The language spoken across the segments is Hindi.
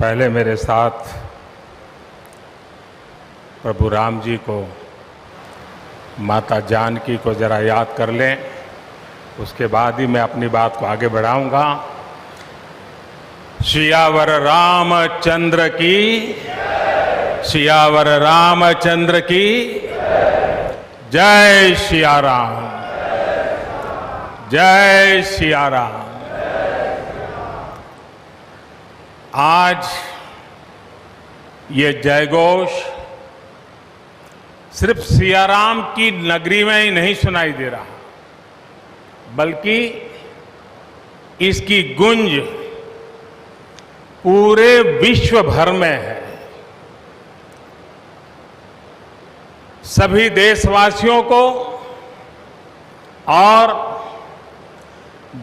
पहले मेरे साथ प्रभु राम जी को, माता जानकी को जरा याद कर लें, उसके बाद ही मैं अपनी बात को आगे बढ़ाऊंगा। सियावर रामचंद्र की, सियावर रामचंद्र की जय सिया राम, जय सिया राम। आज ये जयघोष सिर्फ सियाराम की नगरी में ही नहीं सुनाई दे रहा, बल्कि इसकी गूंज पूरे विश्व भर में है। सभी देशवासियों को और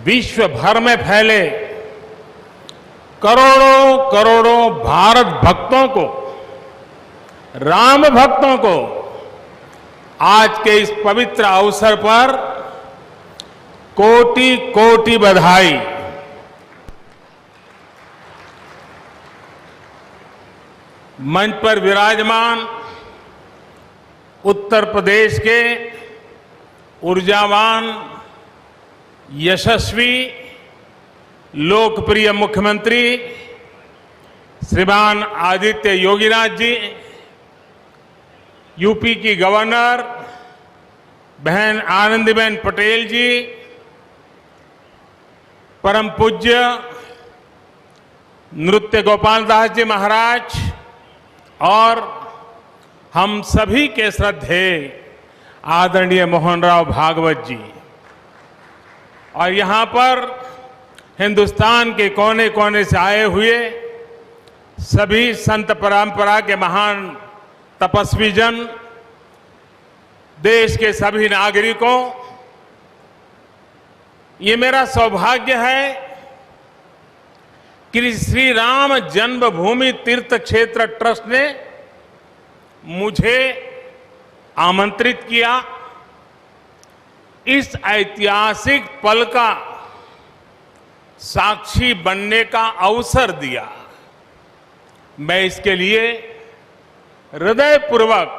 विश्व भर में फैले करोड़ों करोड़ों भारत भक्तों को, राम भक्तों को आज के इस पवित्र अवसर पर कोटि कोटि बधाई। मंच पर विराजमान उत्तर प्रदेश के ऊर्जावान, यशस्वी, लोकप्रिय मुख्यमंत्री श्रीमान आदित्य योगीनाथ जी, यूपी की गवर्नर बहन आनंदीबेन पटेल जी, परम पूज्य नृत्य गोपाल दास जी महाराज और हम सभी के श्रद्धेय आदरणीय मोहन राव भागवत जी, और यहां पर हिंदुस्तान के कोने कोने से आए हुए सभी संत परंपरा के महान तपस्वी जन, देश के सभी नागरिकों, ये मेरा सौभाग्य है कि श्री राम जन्मभूमि तीर्थ क्षेत्र ट्रस्ट ने मुझे आमंत्रित किया, इस ऐतिहासिक पल का साक्षी बनने का अवसर दिया। मैं इसके लिए हृदयपूर्वक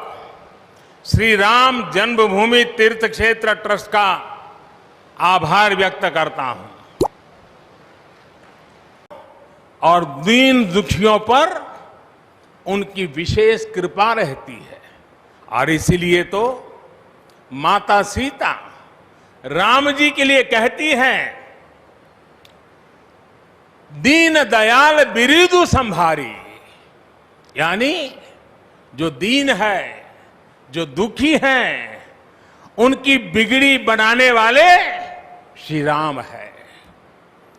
श्री राम जन्मभूमि तीर्थ क्षेत्र ट्रस्ट का आभार व्यक्त करता हूं और दीन दुखियों पर उनकी विशेष कृपा रहती है। और इसीलिए तो माता सीता राम जी के लिए कहती हैं, दीन दयाल बिरिदु संभारी, यानी जो दीन है, जो दुखी हैं, उनकी बिगड़ी बनाने वाले श्री राम है।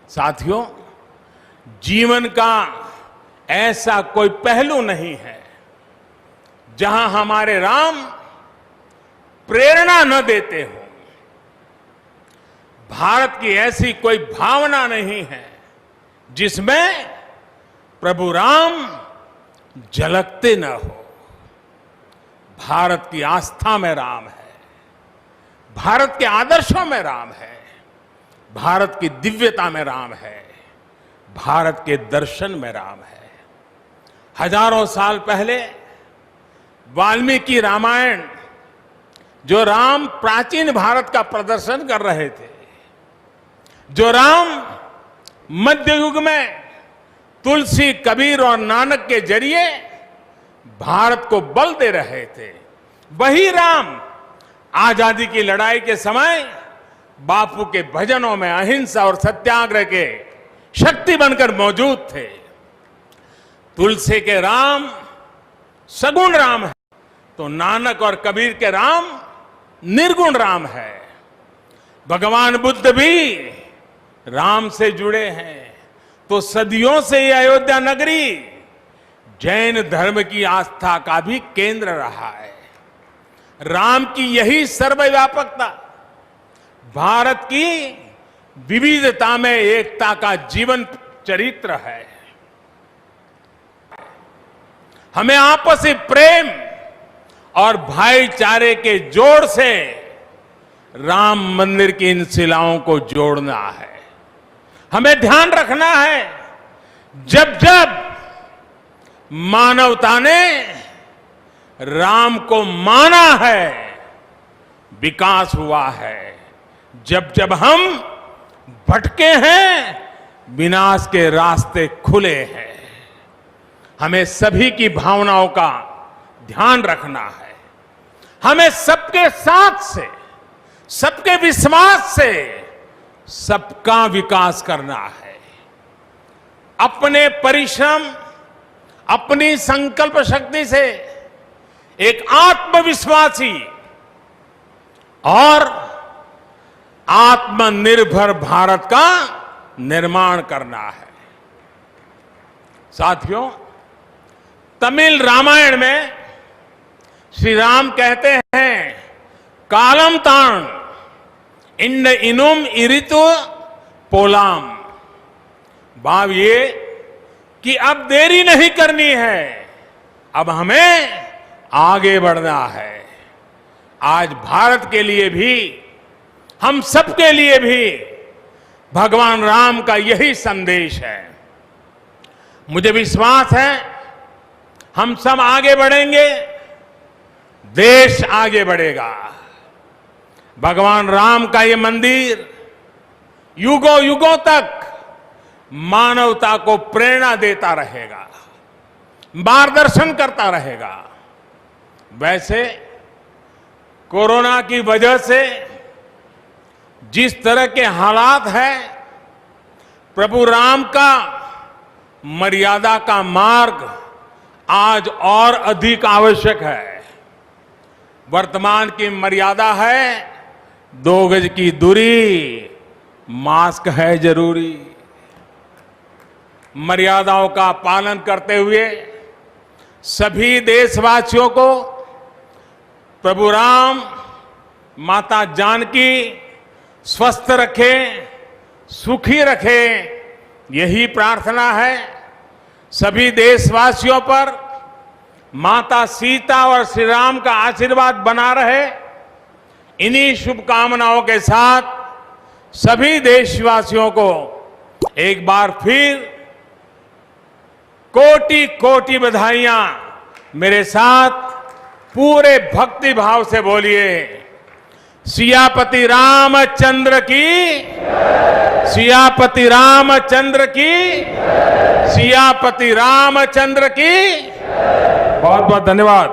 साथियों, जीवन का ऐसा कोई पहलू नहीं है जहां हमारे राम प्रेरणा न देते हो। भारत की ऐसी कोई भावना नहीं है जिसमें प्रभु राम झलकते न हो। भारत की आस्था में राम है, भारत के आदर्शों में राम है, भारत की दिव्यता में राम है, भारत के दर्शन में राम है। हजारों साल पहले वाल्मीकि रामायण, जो राम प्राचीन भारत का प्रदर्शन कर रहे थे, जो राम मध्य युग में तुलसी, कबीर और नानक के जरिए भारत को बल दे रहे थे, वही राम आजादी की लड़ाई के समय बापू के भजनों में अहिंसा और सत्याग्रह के शक्ति बनकर मौजूद थे। तुलसी के राम सगुण राम है, तो नानक और कबीर के राम निर्गुण राम है। भगवान बुद्ध भी राम से जुड़े हैं, तो सदियों से ये अयोध्या नगरी जैन धर्म की आस्था का भी केंद्र रहा है। राम की यही सर्वव्यापकता भारत की विविधता में एकता का जीवन चरित्र है। हमें आपसी प्रेम और भाईचारे के जोड़ से राम मंदिर की इन शिलाओं को जोड़ना है। हमें ध्यान रखना है, जब जब मानवता ने राम को माना है, विकास हुआ है। जब जब हम भटके हैं, विनाश के रास्ते खुले हैं। हमें सभी की भावनाओं का ध्यान रखना है। हमें सबके साथ से, सबके विश्वास से सबका विकास करना है। अपने परिश्रम, अपनी संकल्प शक्ति से एक आत्मविश्वासी और आत्मनिर्भर भारत का निर्माण करना है। साथियों, तमिल रामायण में श्री राम कहते हैं, कालम तान इंड इनुम इरितु पोलाम। भाव ये कि अब देरी नहीं करनी है, अब हमें आगे बढ़ना है। आज भारत के लिए भी, हम सबके लिए भी भगवान राम का यही संदेश है। मुझे विश्वास है हम सब आगे बढ़ेंगे, देश आगे बढ़ेगा। भगवान राम का ये मंदिर युगों युगों तक मानवता को प्रेरणा देता रहेगा, मार्गदर्शन करता रहेगा। वैसे कोरोना की वजह से जिस तरह के हालात हैं, प्रभु राम का मर्यादा का मार्ग आज और अधिक आवश्यक है। वर्तमान की मर्यादा है 2 गज की दूरी, मास्क है जरूरी। मर्यादाओं का पालन करते हुए सभी देशवासियों को प्रभु राम, माता जानकी स्वस्थ रखें, सुखी रखें, यही प्रार्थना है। सभी देशवासियों पर माता सीता और श्री राम का आशीर्वाद बना रहे। इन्हीं शुभकामनाओं के साथ सभी देशवासियों को एक बार फिर कोटि कोटि बधाइयां। मेरे साथ पूरे भक्ति भाव से बोलिए, सियापति रामचंद्र की, सियापति रामचंद्र की, सियापति रामचंद्र की। बहुत बहुत धन्यवाद।